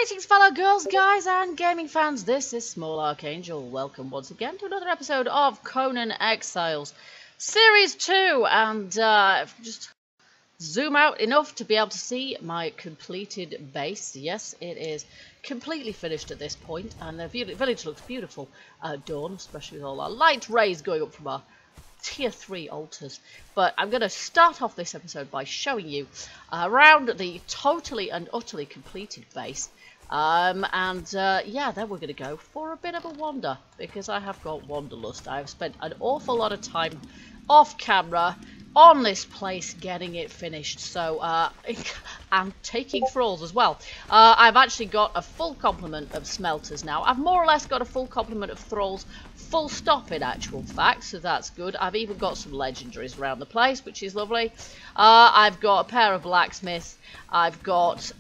Greetings fellow girls, guys and gaming fans, this is Small Archangel. Welcome once again to another episode of Conan Exiles Series 2, and just zoom out enough to be able to see my completed base. Yes, it is completely finished at this point, and the village looks beautiful at dawn, especially with all our light rays going up from our tier 3 altars. But I'm going to start off this episode by showing you around the totally and utterly completed base. Yeah, then we're going to go for a bit of a wander, because I have got wanderlust. I've spent an awful lot of time off camera on this place getting it finished, so and taking thralls as well. I've actually got a full complement of smelters now. I've more or less got a full complement of thralls, full stop in actual fact, so that's good. I've even got some legendaries around the place, which is lovely. I've got a pair of blacksmiths. I've got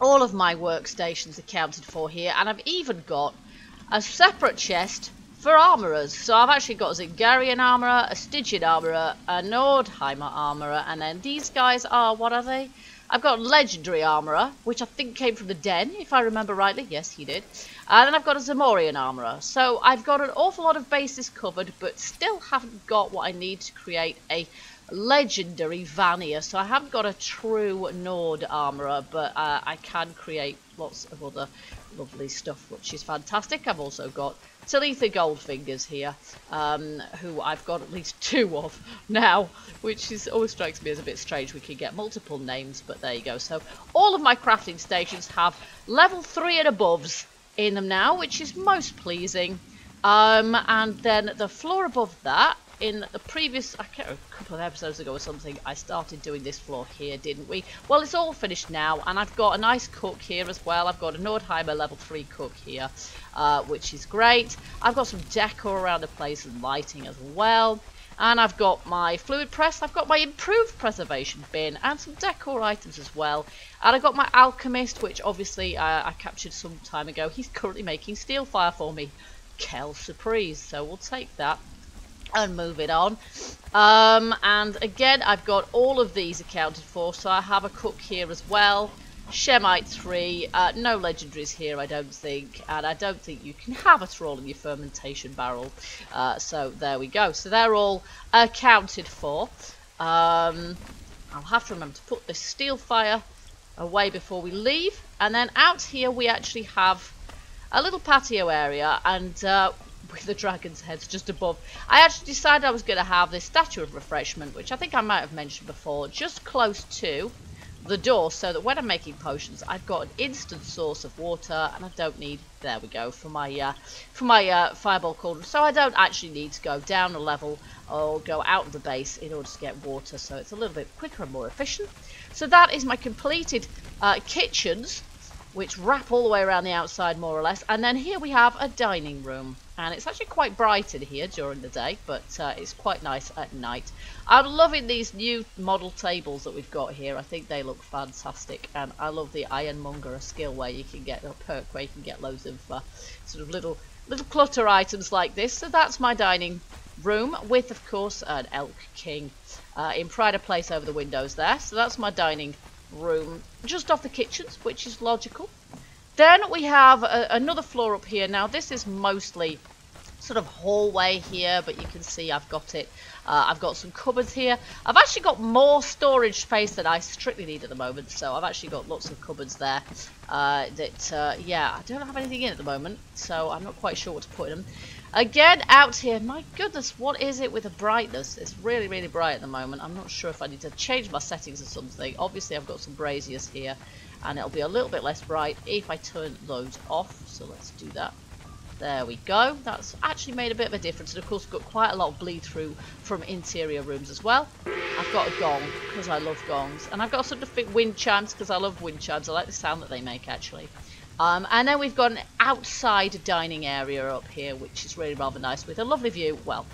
all of my workstations accounted for here, and I've even got a separate chest for armourers. So I've actually got a Zingarian armourer, a Stygian armourer, a Nordheimer armourer, and then these guys are, what are they? I've got legendary armourer, which I think came from the Den, if I remember rightly. Yes, he did. And then I've got a Zamorian armourer. So I've got an awful lot of bases covered, but still haven't got what I need to create a legendary Vanir. So I haven't got a true Nord armourer, but I can create lots of other lovely stuff, which is fantastic. I've also got Talitha Goldfingers here, who I've got at least 2 of now, which is always strikes me as a bit strange. We can get multiple names, but there you go. So all of my crafting stations have level 3 and aboves in them now, which is most pleasing. And then the floor above that, in the previous, I can't remember, a couple of episodes ago or something, I started doing this floor here, didn't we? Well, it's all finished now, and I've got a nice cook here as well. I've got a Nordheimer level 3 cook here, which is great. I've got some decor around the place and lighting as well. And I've got my fluid press, I've got my improved preservation bin, and some decor items as well. And I've got my alchemist, which obviously I captured some time ago. He's currently making steel fire for me. Quelle surprise. So we'll take that and move it on. And again, I've got all of these accounted for. So I have a cook here as well. Shemite 3, no legendaries here, I don't think, and I don't think you can have a thrall in your fermentation barrel. So there we go. So they're all accounted for. I'll have to remember to put this steel fire away before we leave. And then out here we actually have a little patio area, and with the dragon's heads just above. I actually decided I was going to have this statue of refreshment, which I think I might have mentioned before, just close to the door, so that when I'm making potions, I've got an instant source of water, and I don't need, there we go, for my fireball cauldron. So I don't actually need to go down a level or go out of the base in order to get water, so it's a little bit quicker and more efficient. So that is my completed kitchens, which wrap all the way around the outside more or less. And then here we have a dining room, and it's actually quite bright in here during the day, but it's quite nice at night. I'm loving these new model tables that we've got here. I think they look fantastic, and I love the Ironmonger, a skill where you can get a perk where you can get loads of sort of little clutter items like this. So that's my dining room with, of course, an Elk King in pride of place over the windows there. So that's my dining room just off the kitchens, which is logical. Then we have another floor up here. Now this is mostly sort of hallway here, but you can see I've got it. I've got some cupboards here. I've actually got more storage space than I strictly need at the moment, so I've actually got lots of cupboards there yeah, I don't have anything in at the moment, so I'm not quite sure what to put in them. Again, out here, my goodness, what is it with the brightness? It's really, really bright at the moment. I'm not sure if I need to change my settings or something. Obviously, I've got some braziers here, and it'll be a little bit less bright if I turn those off. So let's do that. There we go. That's actually made a bit of a difference. And of course, got quite a lot of bleed through from interior rooms as well. I've got a gong because I love gongs. And I've got some different wind chimes because I love wind chimes. I like the sound that they make, actually. And then we've got an outside dining area up here, which is really rather nice with a lovely view. Well,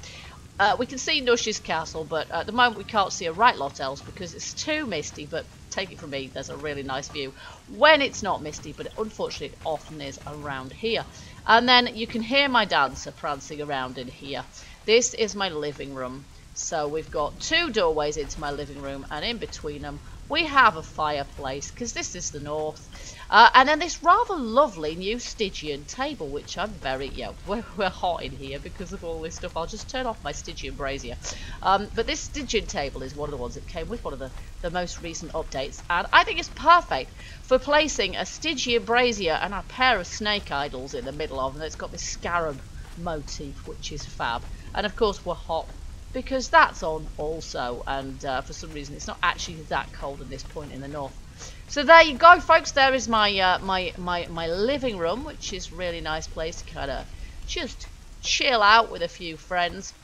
we can see Nush's castle, but at the moment we can't see a right lot else because it's too misty. But take it from me, there's a really nice view when it's not misty, but unfortunately it often is around here. And then you can hear my dancer prancing around in here. This is my living room. So we've got 2 doorways into my living room, and in between them we have a fireplace, because this is the north. And then this rather lovely new Stygian table, which I'm very, yeah, we're hot in here because of all this stuff. I'll just turn off my Stygian brazier. But this Stygian table is one of the ones that came with one of the most recent updates. And I think it's perfect for placing a Stygian brazier and a pair of snake idols in the middle of, and it's got this scarab motif, which is fab. And of course we're hot because that's on also, and for some reason it's not actually that cold at this point in the north. So there you go, folks. There is my my living room, which is a really nice place to kind of just chill out with a few friends.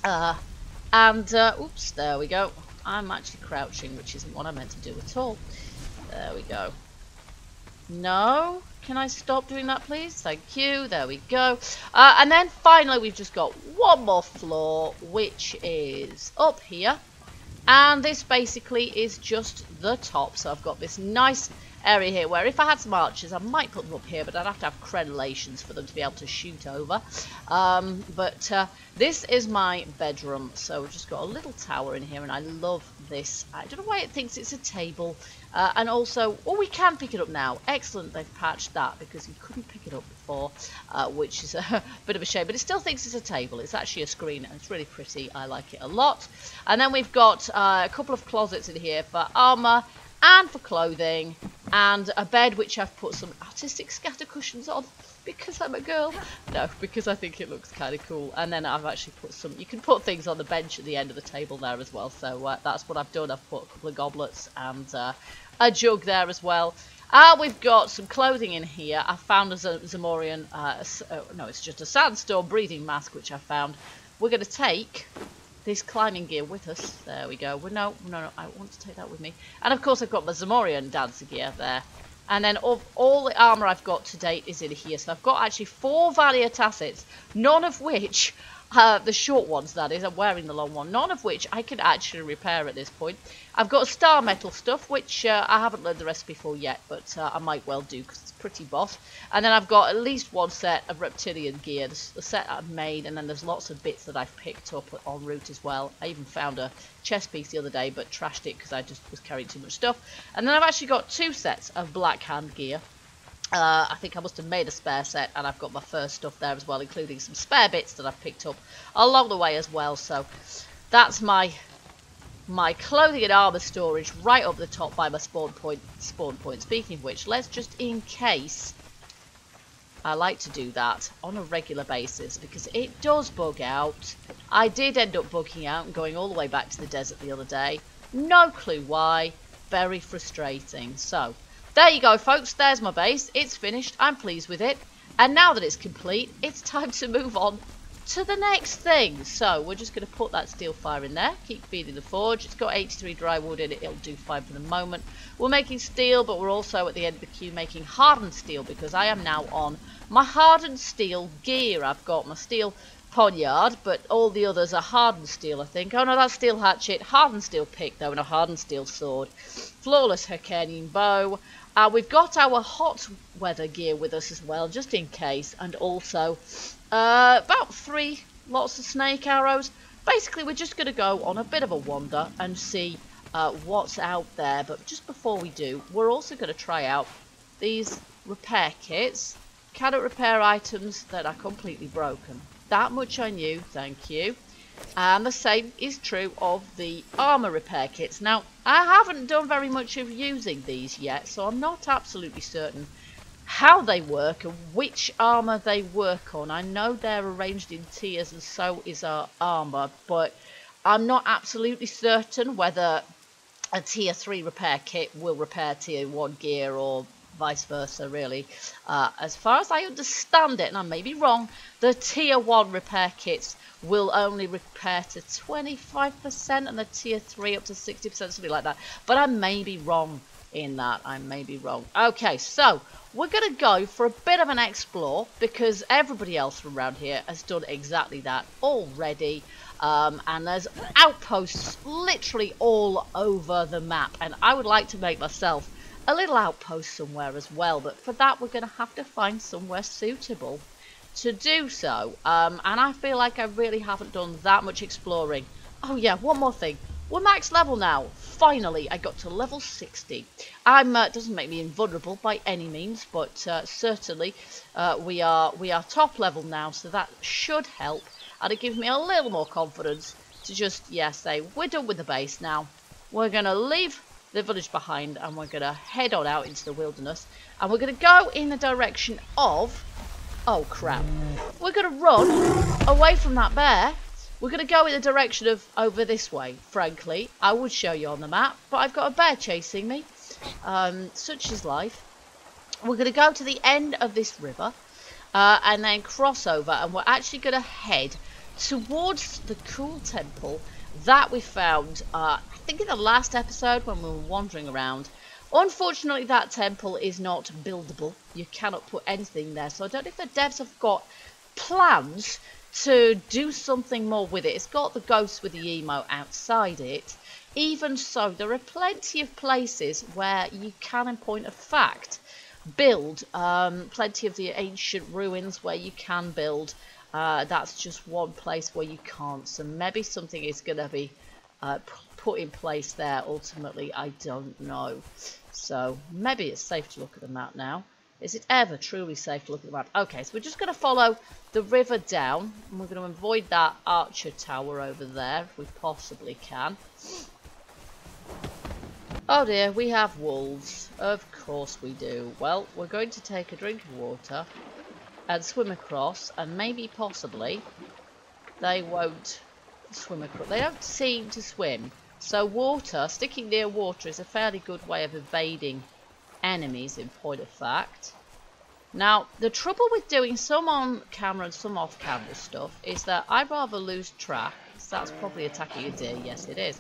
Oops, there we go. I'm actually crouching, which isn't what I meant to do at all. There we go. No, can I stop doing that, please? Thank you. There we go. And then finally, we've just got one more floor, which is up here. And this basically is just the top. So I've got this nice area here where if I had some archers, I might put them up here, but I'd have to have crenellations for them to be able to shoot over. This is my bedroom. So we've just got a little tower in here, and I love this. I don't know why it thinks it's a table. And also, oh, we can pick it up now. Excellent, they've patched that because you couldn't pick it up before, which is a bit of a shame. But it still thinks it's a table. It's actually a screen, and it's really pretty. I like it a lot. And then we've got a couple of closets in here for armor and for clothing, and a bed which I've put some artistic scatter cushions on because I'm a girl. No, because I think it looks kind of cool. And then I've actually put some, you can put things on the bench at the end of the table there as well. So that's what I've done. I've put a couple of goblets and a jug there as well. We've got some clothing in here. I found a Zamorian, no, it's just a sandstorm breathing mask which I found. We're going to take this climbing gear with us. There we go. Well, no, I want to take that with me. And of course I've got my Zamorian dancer gear there. And then all the armour I've got to date is in here. So I've got actually 4 valiant assets, none of which, the short ones that is, I'm wearing the long one, none of which I can actually repair at this point. I've got star metal stuff, which I haven't learned the recipe for yet, but I might well do because it's pretty boss. And then I've got at least 1 set of reptilian gear, the set I've made, and then there's lots of bits that I've picked up en route as well. I even found a chest piece the other day, but trashed it because I just was carrying too much stuff. And then I've actually got 2 sets of black hand gear. I think I must have made a spare set, and I've got my first stuff there as well, including some spare bits that I've picked up along the way as well. So that's my clothing and armor storage right up the top by my spawn point. Speaking of which, let's just, in case, I like to do that on a regular basis because it does bug out. I did end up bugging out and going all the way back to the desert the other day. No clue why. Very frustrating. So there you go, folks. There's my base. It's finished. I'm pleased with it. And now that it's complete, it's time to move on to the next thing. So we're just going to put that steel fire in there. Keep feeding the forge. It's got 83 dry wood in it. It'll do fine for the moment. We're making steel, but we're also at the end of the queue making hardened steel because I am now on my hardened steel gear. I've got my steel poniard, but all the others are hardened steel, I think. Oh no, that's steel hatchet. Hardened steel pick, though, and a hardened steel sword. Flawless Hercanian bow. We've got our hot weather gear with us as well, just in case, and also about 3 lots of snake arrows. Basically, we're just going to go on a bit of a wander and see what's out there. But just before we do, we're also going to try out these repair kits. Cannot repair items that are completely broken. That much I knew, thank you. And the same is true of the armour repair kits. Now, I haven't done very much of using these yet, so I'm not absolutely certain how they work and which armour they work on. I know they're arranged in tiers and so is our armour, but I'm not absolutely certain whether a tier 3 repair kit will repair tier 1 gear or vice versa, really. As far as I understand it, and I may be wrong, the tier 1 repair kits will only repair to 25% and the tier 3 up to 60%, something like that. But I may be wrong in that. I may be wrong. Okay, so we're going to go for a bit of an explore because everybody else from around here has done exactly that already. And there's outposts literally all over the map. And I would like to make myself a little outpost somewhere as well. But for that, we're going to have to find somewhere suitable to do so. And I feel like I really haven't done that much exploring. Oh yeah, one more thing. we're max level now. Finally, I got to level 60. Doesn't make me invulnerable by any means, but certainly we are top level now, so that should help. And it gives me a little more confidence to just, say, we're done with the base now. We're going to leave the village behind, and we're going to head on out into the wilderness. And we're going to go in the direction of... Oh, crap. We're going to run away from that bear. We're going to go in the direction of over this way, frankly. I would show you on the map, but I've got a bear chasing me. Such is life. We're going to go to the end of this river and then cross over, and we're actually going to head towards the cool temple that we found, I think in the last episode when we were wandering around. Unfortunately, that temple is not buildable. You cannot put anything there, so I don't know if the devs have got plans to do something more with it. It's got the ghost with the emo outside it. Even so, there are plenty of places where you can, in point of fact, build. Plenty of the ancient ruins where you can build. That's just one place where you can't. So maybe something is going to be put in place there ultimately. I don't know. So maybe it's safe to look at the map now. Is it ever truly safe to look at the map? Okay, so we're just going to follow the river down. And we're going to avoid that archer tower over there if we possibly can. Oh dear, we have wolves. Of course we do. Well, we're going to take a drink of water and swim across, and maybe possibly they won't swim across. They don't seem to swim. So water, sticking near water, is a fairly good way of evading enemies, in point of fact. Now, the trouble with doing some on camera and some off camera stuff is that I'd rather lose track. So that's probably attacking a deer. Yes, it is.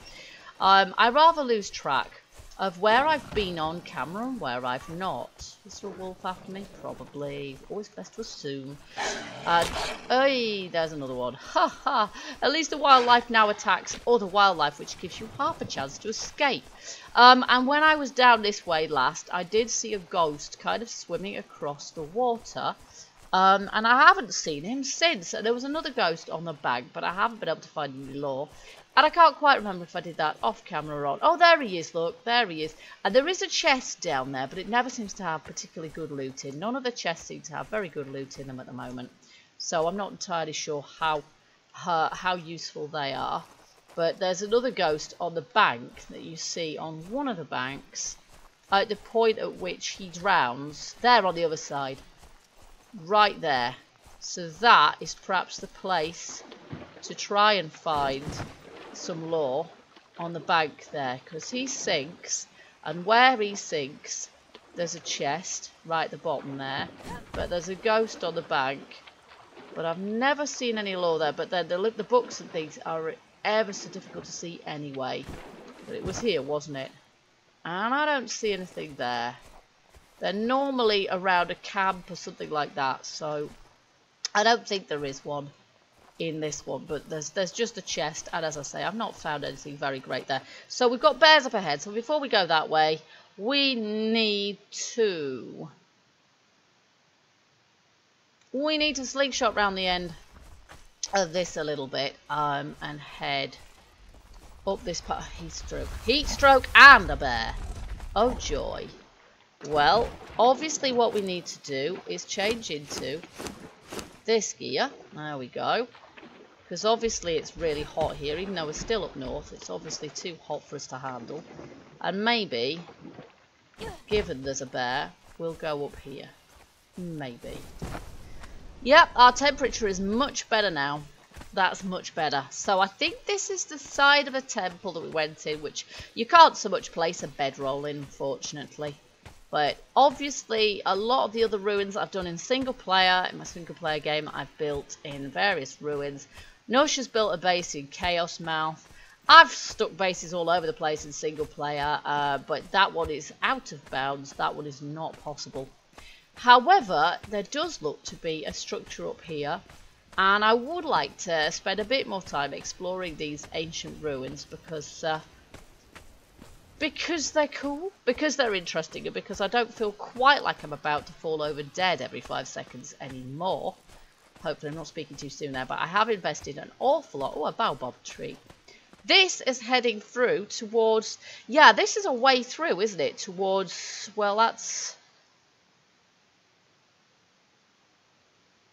I'd rather lose track of where I've been on camera and where I've not. Is there a wolf after me? Probably. Always best to assume. Hey, there's another one. Ha ha! At least the wildlife now attacks other wildlife, which gives you half a chance to escape. And when I was down this way last, I did see a ghost kind of swimming across the water. And I haven't seen him since. And there was another ghost on the bank, but I haven't been able to find any lore. And I can't quite remember if I did that off camera or on. Oh, there he is, look. There he is. And there is a chest down there, but it never seems to have particularly good loot in. None of the chests seem to have very good loot in them at the moment. So I'm not entirely sure how useful they are. But there's another ghost on the bank that you see on one of the banks. At the point at which he drowns. There on the other side. Right there. So that is perhaps the place to try and find some lore on the bank there, because he sinks, and where he sinks there's a chest right at the bottom there, but there's a ghost on the bank, but I've never seen any lore there. But then the books and things are ever so difficult to see anyway. But it was here, wasn't it? And I don't see anything there. They're normally around a camp or something like that, so I don't think there is one in this one, but there's just a chest, and as I say, I've not found anything very great there. So we've got bears up ahead, so before we go that way, we need to slingshot round the end of this a little bit, and head up this part. Heat stroke and a bear. Oh joy. Well, obviously what we need to do is change into this gear. There we go. Because obviously it's really hot here, even though we're still up north. It's obviously too hot for us to handle. And maybe, given there's a bear, we'll go up here. Maybe. Yep, our temperature is much better now. That's much better. So I think this is the side of a temple that we went in, which you can't so much place a bedroll in, unfortunately. But obviously, a lot of the other ruins I've done in single player, in my single player game, I've built in various ruins. Nusha's built a base in Chaos Mouth. I've stuck bases all over the place in single player, but that one is out of bounds. That one is not possible. However, there does look to be a structure up here, and I would like to spend a bit more time exploring these ancient ruins because they're cool, because they're interesting, and because I don't feel quite like I'm about to fall over dead every 5 seconds anymore. Hopefully I'm not speaking too soon there, but I have invested an awful lot. Oh, a baobab tree. This is heading through towards... Yeah, this is a way through, isn't it? Towards... Well, that's...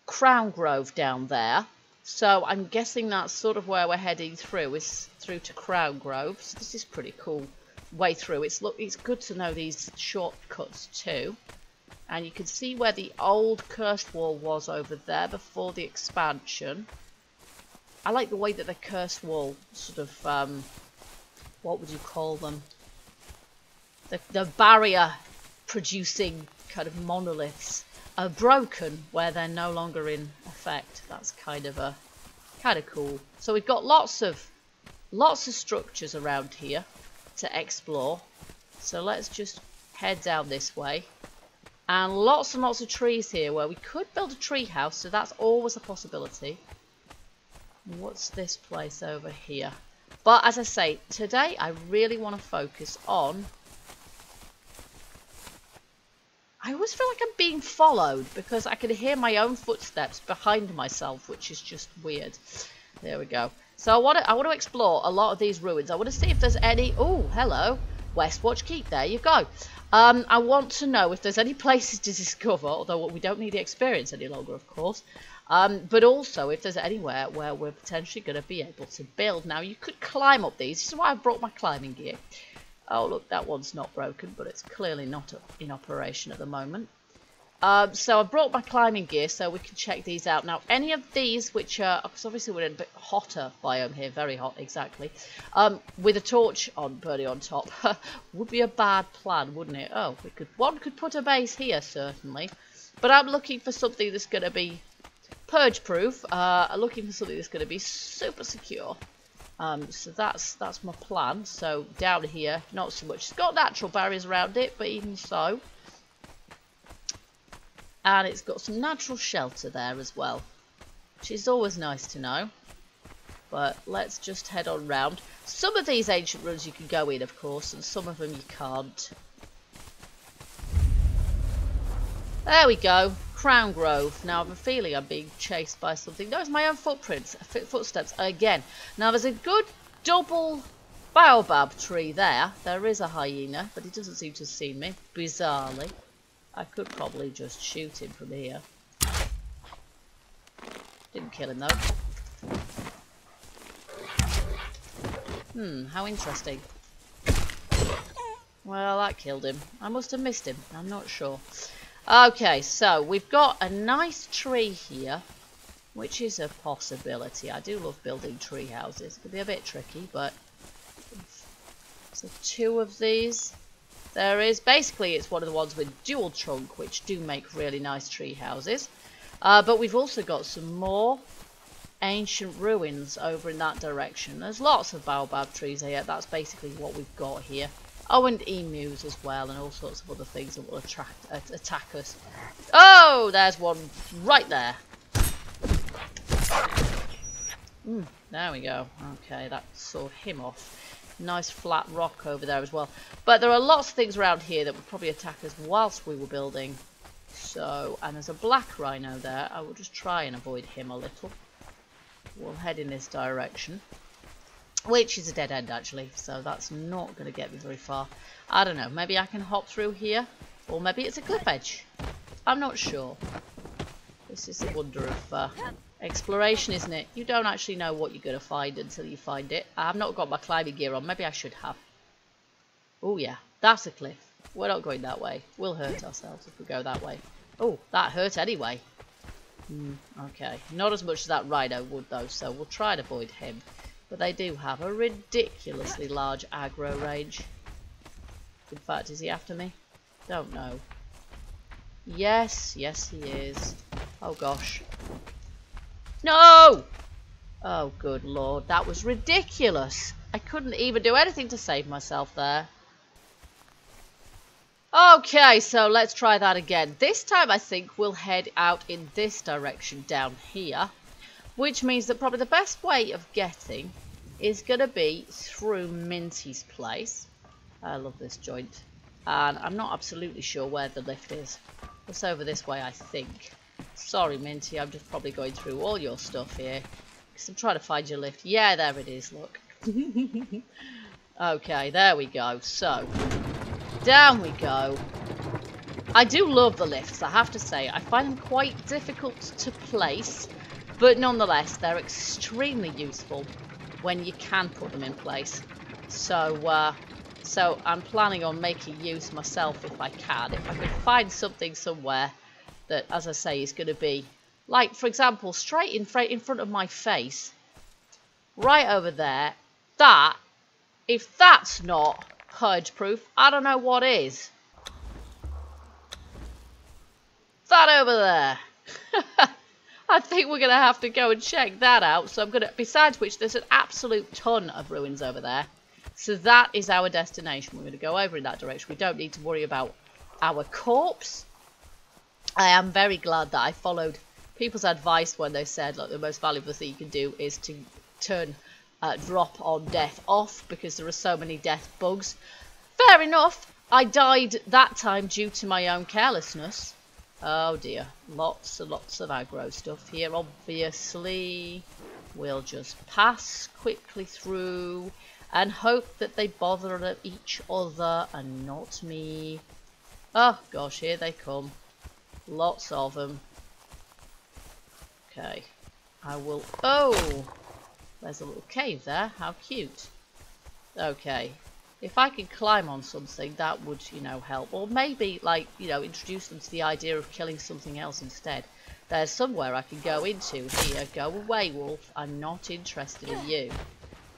Crown Grove down there. So I'm guessing that's sort of where we're heading through, is through to Crown Grove. So this is pretty cool way through. It's good to know these shortcuts too. And you can see where the old cursed wall was over there before the expansion. I like the way that the cursed wall sort of, what would you call them? The barrier producing kind of monoliths are broken where they're no longer in effect. That's kind of cool. So we've got lots of structures around here to explore. So let's just head down this way. And lots of trees here where we could build a tree house, so that's always a possibility. What's this place over here? But as I say, today I really want to focus on... I always feel like I'm being followed because I can hear my own footsteps behind myself, which is just weird. There we go. So I want to explore a lot of these ruins. I want to see if there's any... Oh, hello. Westwatch Keep. There you go. I want to know if there's any places to discover, although we don't need the experience any longer, of course. But also if there's anywhere where we're potentially going to be able to build. Now, you could climb up these. This is why I brought my climbing gear. Oh, look, that one's not broken, but it's clearly not in operation at the moment. So I brought my climbing gear so we can check these out. Now, any of these which are, because obviously we're in a bit hotter biome here, very hot, exactly, with a torch burning on top, would be a bad plan, wouldn't it? Oh, one could put a base here, certainly. But I'm looking for something that's going to be purge-proof. I'm looking for something that's going to be super secure. So that's my plan. So down here, not so much. It's got natural barriers around it, but even so. And it's got some natural shelter there as well, which is always nice to know. But let's just head on round. Some of these ancient ruins you can go in, of course, and some of them you can't. There we go. Crown Grove. Now I have a feeling I'm being chased by something. No, it's my own footsteps again. Now there's a good double baobab tree there. There is a hyena, but he doesn't seem to have seen me, bizarrely. I could probably just shoot him from here. Didn't kill him though. How interesting. Well, that killed him. I must have missed him. I'm not sure. Okay, so we've got a nice tree here, which is a possibility. I do love building tree houses. It can be a bit tricky, but... So 2 of these. There is. Basically, it's one of the ones with dual trunk, which do make really nice tree houses. But we've also got some more ancient ruins over in that direction. There's lots of baobab trees here. That's basically what we've got here. Oh, and emus as well, and all sorts of other things that will attack us. Oh, there's one right there. There we go. Okay, that saw him off. Nice flat rock over there as well. But there are lots of things around here that would probably attack us whilst we were building. So, and there's a black rhino there. I will just try and avoid him a little. We'll head in this direction. Which is a dead end, actually. So that's not going to get me very far. I don't know. Maybe I can hop through here. Or maybe it's a cliff edge. I'm not sure. This is the wonder of exploration, isn't it? You don't actually know what you're going to find until you find it. I've not got my climbing gear on. Maybe I should have. Oh, yeah. That's a cliff. We're not going that way. We'll hurt ourselves if we go that way. Oh, that hurt anyway. Okay. Not as much as that rhino would, though, so we'll try and avoid him. But they do have a ridiculously large aggro range. In fact, is he after me? Don't know. Yes, he is. Oh, gosh. No! Oh, good lord. That was ridiculous. I couldn't even do anything to save myself there. Okay, so let's try that again. This time I think we'll head out in this direction down here. Which means that probably the best way of getting is going to be through Minty's place. I love this joint. And I'm not absolutely sure where the lift is. It's over this way, I think. Sorry, Minty, I'm just probably going through all your stuff here. Because I'm trying to find your lift. Yeah, there it is, look. Okay, there we go. So, down we go. I do love the lifts, I have to say. I find them quite difficult to place, but nonetheless, they're extremely useful when you can put them in place. So, so I'm planning on making use myself if I can. If I can find something somewhere that, as I say, is going to be, like, for example, straight in front of my face, right over there, that, if that's not purge-proof, I don't know what is. That over there. I think we're going to have to go and check that out. So I'm going to, besides which, there's an absolute ton of ruins over there. So that is our destination. We're going to go over in that direction. We don't need to worry about our corpse. I am very glad that I followed people's advice when they said, look, the most valuable thing you can do is to turn drop on death off, because there are so many death bugs. Fair enough. I died that time due to my own carelessness. Oh dear, lots and lots of aggro stuff here, obviously. We'll just pass quickly through and hope that they bother each other and not me. Oh gosh, here they come. Lots of them. Okay, I will... Oh! There's a little cave there, how cute. Okay. If I could climb on something, that would, you know, help. Or maybe, like, you know, introduce them to the idea of killing something else instead. There's somewhere I can go into here. Go away, wolf. I'm not interested in you.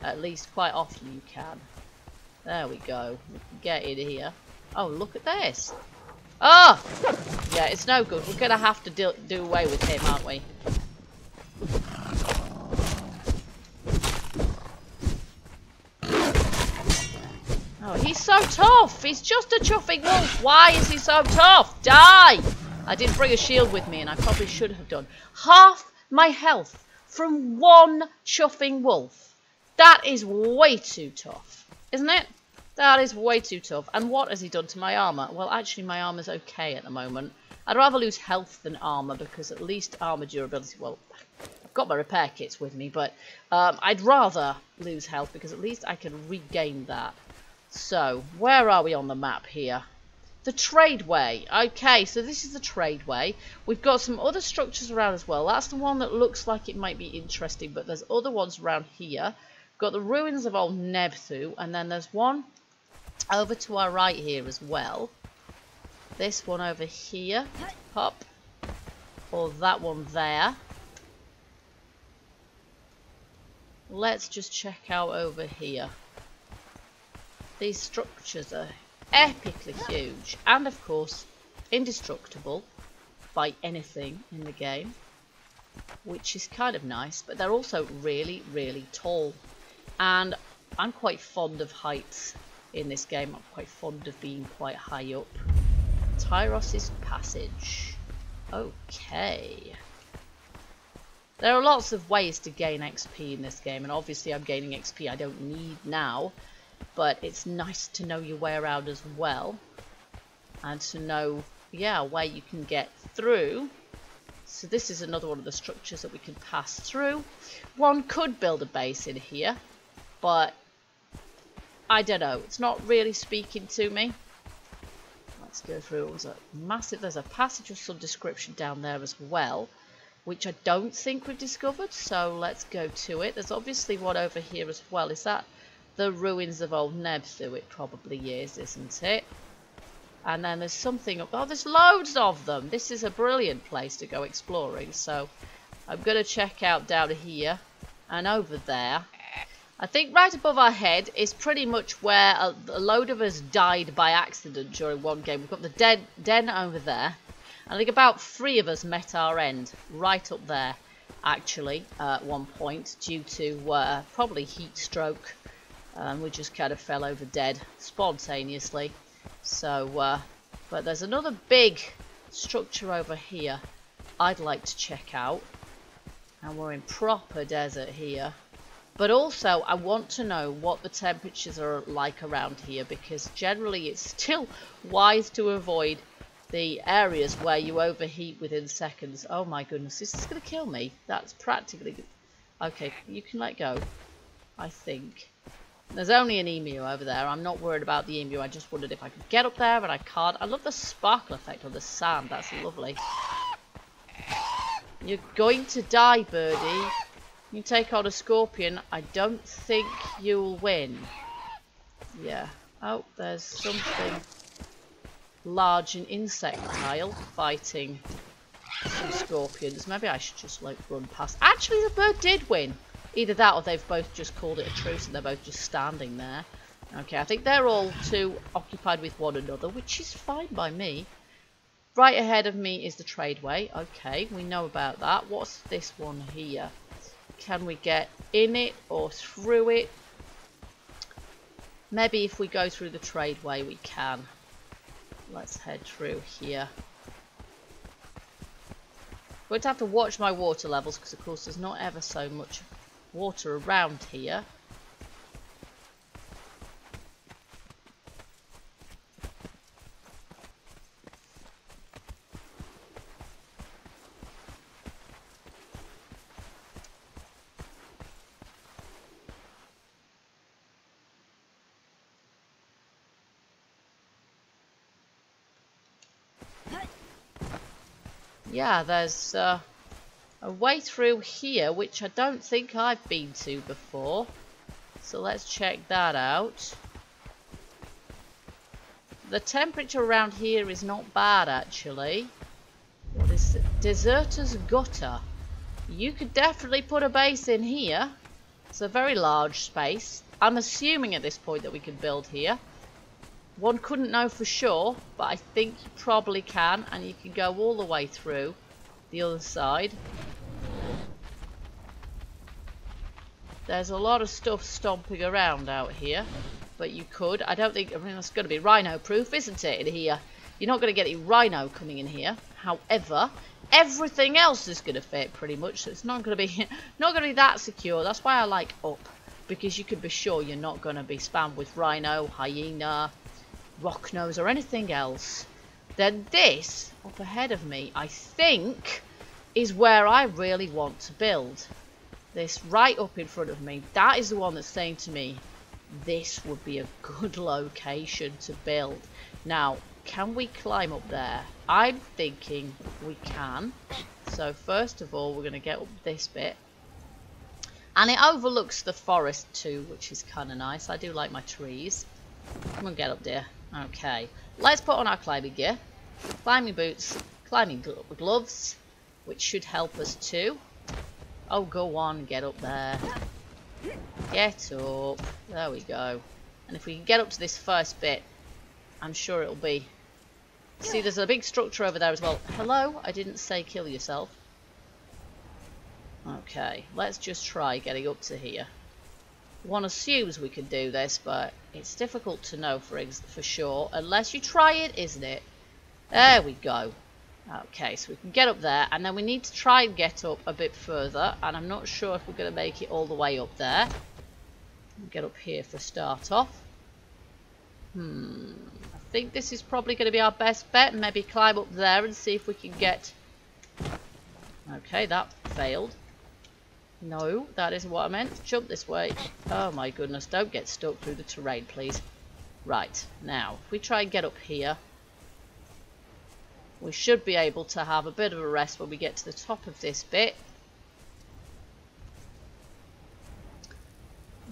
At least quite often you can. There we go. We can get in here. Oh, look at this. Oh! Yeah, it's no good. We're going to have to do away with him, aren't we? Oh, he's so tough. He's just a chuffing wolf. Why is he so tough? Die! I didn't bring a shield with me, and I probably should have done. Half my health from one chuffing wolf. That is way too tough, isn't it? That is way too tough. And what has he done to my armor? Well, actually, my armor's okay at the moment. I'd rather lose health than armor, because at least armor durability... Well, I've got my repair kits with me, but I'd rather lose health, because at least I can regain that. So, where are we on the map here? The tradeway. Okay, so this is the tradeway. We've got some other structures around as well. That's the one that looks like it might be interesting, but there's other ones around here. We've got the ruins of old Nebthu, and then there's one over to our right here as well. This one over here. Hop. Or that one there. Let's just check out over here. These structures are epically huge and, of course, indestructible by anything in the game, which is kind of nice, but they're also really, really tall. And I'm quite fond of heights in this game. I'm quite fond of being quite high up. Tyros' Passage. Okay. There are lots of ways to gain XP in this game, and obviously I'm gaining XP I don't need now. But it's nice to know your way around as well. And to know, yeah, where you can get through. So this is another one of the structures that we can pass through. One could build a base in here. But I don't know. It's not really speaking to me. Let's go through. There's a passage of some description down there as well, which I don't think we've discovered. So let's go to it. There's obviously one over here as well. Is that the ruins of old Nebthu? It probably is, isn't it? And then there's something... Oh, there's loads of them. This is a brilliant place to go exploring. So I'm going to check out down here and over there. I think right above our head is pretty much where a load of us died by accident during one game. We've got the den over there. I think about 3 of us met our end right up there, actually, at one point, due to probably heat stroke. We just kind of fell over dead spontaneously. So, but there's another big structure over here I'd like to check out. And we're in proper desert here. But also, I want to know what the temperatures are like around here, because generally it's still wise to avoid the areas where you overheat within seconds. Oh my goodness, this is going to kill me. That's practically... Okay, you can let go. I think. There's only an emu over there. I'm not worried about the emu. I just wondered if I could get up there, but I can't. I love the sparkle effect on the sand. That's lovely. You're going to die, birdie. You take on a scorpion. I don't think you'll win. Yeah. Oh, there's something large and insectile fighting some scorpions. Maybe I should just like run past. Actually, the bird did win. Either that or they've both just called it a truce and they're both just standing there. Okay, I think they're all too occupied with one another, which is fine by me. Right ahead of me is the tradeway. Okay, we know about that. What's this one here? Can we get in it or through it? Maybe if we go through the tradeway we can. Let's head through here. I'm going to have to watch my water levels because of course there's not ever so much water around here. Yeah, there's a way through here which I don't think I've been to before. So let's check that out. The temperature around here is not bad actually. What is it? Deserter's Gutter. You could definitely put a base in here. It's a very large space. I'm assuming at this point that we can build here. One couldn't know for sure, but I think you probably can, and you can go all the way through the other side. There's a lot of stuff stomping around out here, but you could. I don't think, I mean, it's going to be rhino proof, isn't it, in here? You're not going to get a rhino coming in here. However, everything else is going to fit pretty much, so it's not going to be that secure. That's why I like up, because you can be sure you're not going to be spammed with rhino, hyena, rock nose or anything else. Then this up ahead of me I think is where I really want to build. This right up in front of me, that is the one that's saying to me this would be a good location to build. Now can we climb up there? I'm thinking we can. So first of all we're going to get up this bit, and it overlooks the forest too, which is kind of nice. I do like my trees. Come on, get up there. Okay, let's put on our climbing gear, climbing boots, climbing gloves, which should help us too. Oh, go on, get up there. Get up. There we go. And if we can get up to this first bit, I'm sure it'll be... See, there's a big structure over there as well. Hello? I didn't say kill yourself. Okay, let's just try getting up to here. One assumes we can do this, but it's difficult to know for sure unless you try it, isn't it? There we go. Okay, so we can get up there, and then we need to try and get up a bit further, and I'm not sure if we're going to make it all the way up there. Get up here for start off. I think this is probably going to be our best bet. Maybe climb up there and see if we can get... Okay, that failed. No, that isn't what I meant. Jump this way. Oh my goodness, don't get stuck through the terrain, please. Right, now, if we try and get up here, we should be able to have a bit of a rest when we get to the top of this bit.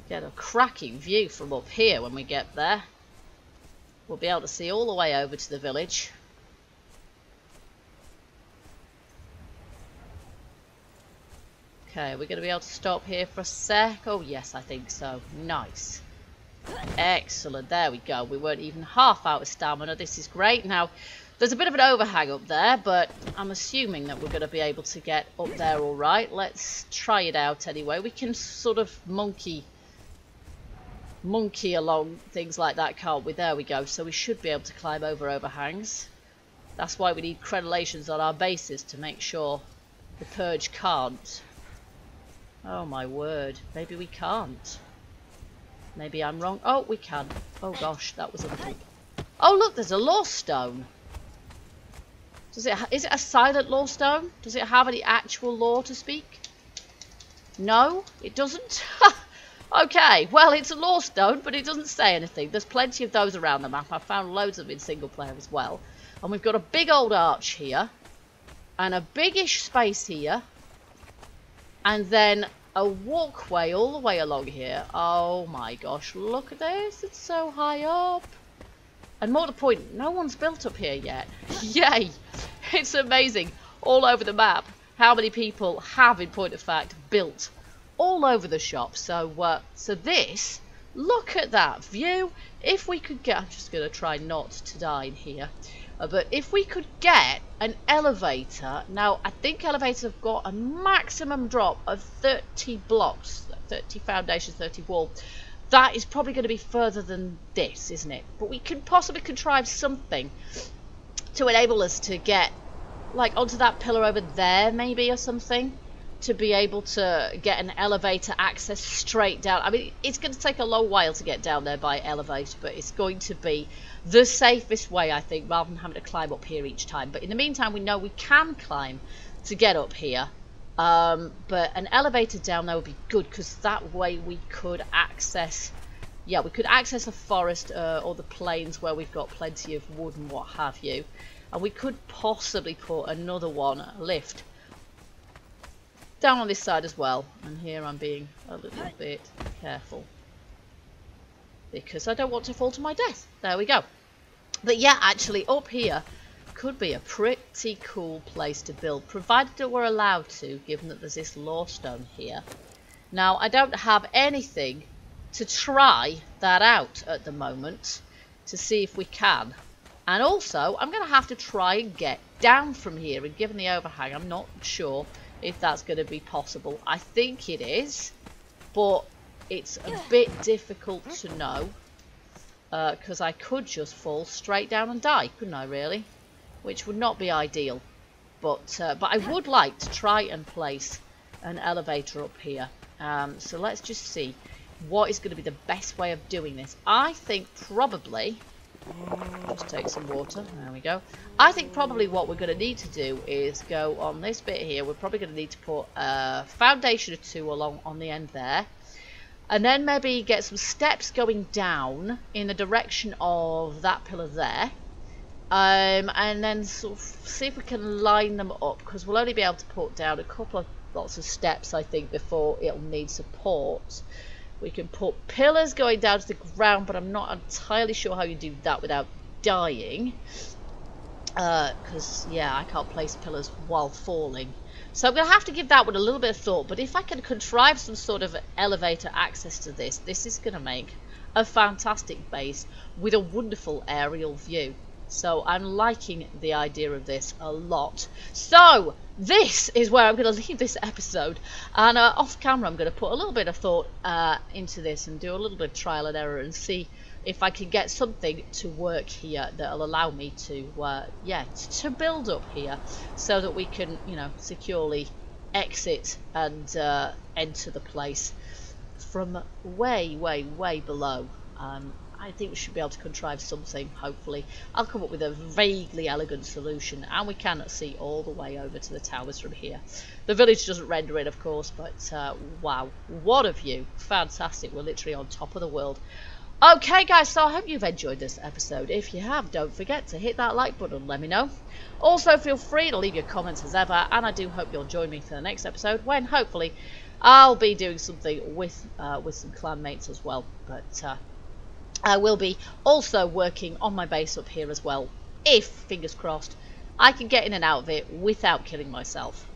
Get a cracking view from up here when we get there. We'll be able to see all the way over to the village. Okay, we're going to be able to stop here for a sec. Oh yes, I think so. Nice. Excellent. There we go. We weren't even half out of stamina. This is great. Now, there's a bit of an overhang up there, but I'm assuming that we're going to be able to get up there all right. Let's try it out anyway. We can sort of monkey along things like that, can't we? There we go. So we should be able to climb over overhangs. That's why we need crenellations on our bases, to make sure the purge can't. Oh my word, maybe we can't. Maybe I'm wrong. Oh, we can. Oh gosh, that was a little... Oh look, there's a law stone. Is it a silent law stone? Does it have any actual law to speak? No, it doesn't. Okay, well, it's a lore stone, but it doesn't say anything. There's plenty of those around the map. I found loads of them in single player as well. And we've got a big old arch here. And a biggish space here. And then a walkway all the way along here. Oh my gosh, look at this. It's so high up. And more to the point, no one's built up here yet. Yay! It's amazing. All over the map, how many people have, in point of fact, built all over the shop. So this, look at that view. If we could get, I'm just going to try not to die in here, but if we could get an elevator, now I think elevators have got a maximum drop of 30 blocks, 30 foundations, 30 wall. That is probably going to be further than this, isn't it? But we could possibly contrive something to enable us to get, like, onto that pillar over there, maybe, or something, to be able to get an elevator access straight down. I mean, it's going to take a long while to get down there by elevator, but it's going to be the safest way, I think, rather than having to climb up here each time. But in the meantime, we know we can climb to get up here. But an elevator down there would be good, because that way we could access, yeah, we could access the forest or the plains where we've got plenty of wood and what have you. And we could possibly put another one, a lift, down on this side as well. And here I'm being a little bit careful, because I don't want to fall to my death. There we go. But yeah, actually up here could be a pretty cool place to build, provided that we're allowed to, given that there's this lore stone here. Now, I don't have anything to try that out at the moment to see if we can. And also, I'm going to have to try and get down from here, and given the overhang, I'm not sure if that's going to be possible. I think it is, but it's a bit difficult to know, because I could just fall straight down and die, couldn't I, really? Which would not be ideal. But I would like to try and place an elevator up here. So let's just see what is going to be the best way of doing this. I think probably, just take some water, there we go. I think probably what we're going to need to do is go on this bit here. We're probably going to need to put a foundation or two along on the end there. And then maybe get some steps going down in the direction of that pillar there. And then sort of see if we can line them up, because we'll only be able to put down a couple of lots of steps, I think, before it'll need support. We can put pillars going down to the ground, but I'm not entirely sure how you do that without dying, because yeah, I can't place pillars while falling. So I'm going to have to give that one a little bit of thought. But if I can contrive some sort of elevator access to this, this is going to make a fantastic base with a wonderful aerial view. So I'm liking the idea of this a lot. So this is where I'm going to leave this episode. And off camera, I'm going to put a little bit of thought into this and do a little bit of trial and error and see if I can get something to work here that'll allow me to, yeah, to build up here, so that we can, you know, securely exit and enter the place from way, way, way below. I think we should be able to contrive something, hopefully. I'll come up with a vaguely elegant solution, and we cannot see all the way over to the towers from here. The village doesn't render it, of course, but wow, what a view. Fantastic. We're literally on top of the world. Okay, guys, so I hope you've enjoyed this episode. If you have, don't forget to hit that like button, let me know. Also, feel free to leave your comments as ever, and I do hope you'll join me for the next episode, when hopefully I'll be doing something with some clan mates as well. But I will be also working on my base up here as well, if, fingers crossed, I can get in and out of it without killing myself.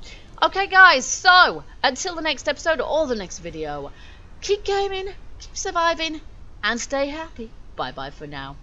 Okay, guys, so until the next episode or the next video, keep gaming, keep surviving, and stay happy. Bye bye for now.